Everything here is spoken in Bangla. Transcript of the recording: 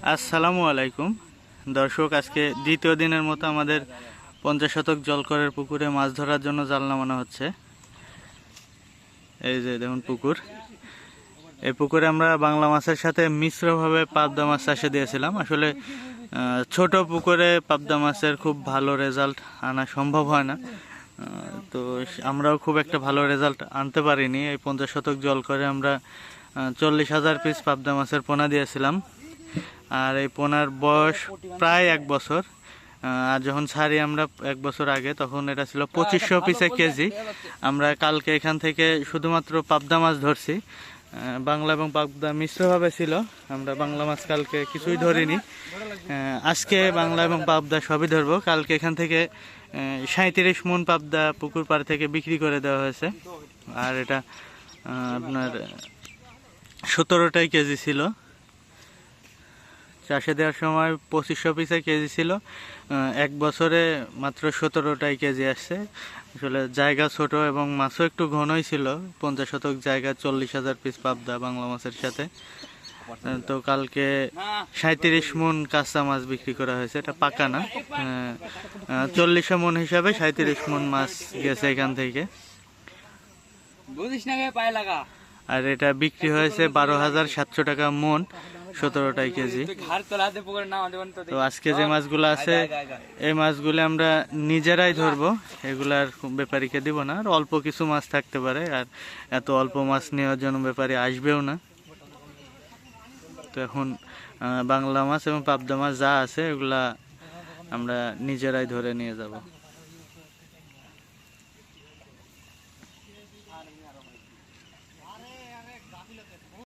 আসসালামু আলাইকুম দর্শক, আজকে দ্বিতীয় দিনের মতো আমাদের 50 শতক জলকরের পুকুরে মাছ ধরার জন্য জাল নামানো হচ্ছে। এই যে দেখুন পুকুর, এই পুকুরে আমরা বাংলা মাছের সাথে মিশ্রভাবে পাবদা মাছ চাষে দিয়েছিলাম। আসলে ছোট পুকুরে পাবদা মাছের খুব ভালো রেজাল্ট আনা সম্ভব হয় না, তো আমরাও খুব একটা ভালো রেজাল্ট আনতে পারিনি। এই 50 শতক জল করে আমরা 40,000 পিস পাবদা মাছের পোনা দিয়েছিলাম। আর এই পোনার বয়স প্রায় 1 বছর। আর যখন ছাড়ি আমরা 1 বছর আগে, তখন এটা ছিল 2500 পিসে কেজি। আমরা কালকে এখান থেকে শুধুমাত্র পাবদা মাছ ধরছি, বাংলা এবং পাবদা মিশ্রভাবে ছিল। আমরা বাংলা মাছ কালকে কিছুই ধরিনি, আজকে বাংলা এবং পাবদা সবই ধরবো। কালকে এখান থেকে 37 মণ পাবদা পুকুর পাড় থেকে বিক্রি করে দেওয়া হয়েছে। আর এটা আপনার 17টাই কেজি ছিল। চাষে দেওয়ার সময় 2500 পিসে কেজি ছিল, 1 বছরে মাত্র 17টাই কেজি আসছে। আসলে জায়গা ছোট এবং মাছও একটু ঘনই ছিল। 50 শতক জায়গা, 40,000 পিস পাবদা বাংলা মাছের সাথে। তো কালকে 37 মণ কাঁচা মাছ বিক্রি করা হয়েছে, এটা পাকা না। 40 মণ হিসাবে 37 মণ মাছ গেছে এখান থেকে। আর এটা বিক্রি হয়েছে 12,700 টাকা মণ, 17টাই কেজি। তো আজকে যে মাছগুলো আছে, এই মাছগুলো আমরা নিজেরাই ধরবো, এগুলার ব্যাপারীকে দিব না। আর অল্প কিছু মাছ থাকতে পারে, আর এত অল্প মাছ নেওয়ার জন্য ব্যাপারী আসবেও না। তো এখন বাংলা মাছ এবং পাবদা মাছ যা আছে এগুলা আমরা নিজেরাই ধরে নিয়ে যাব।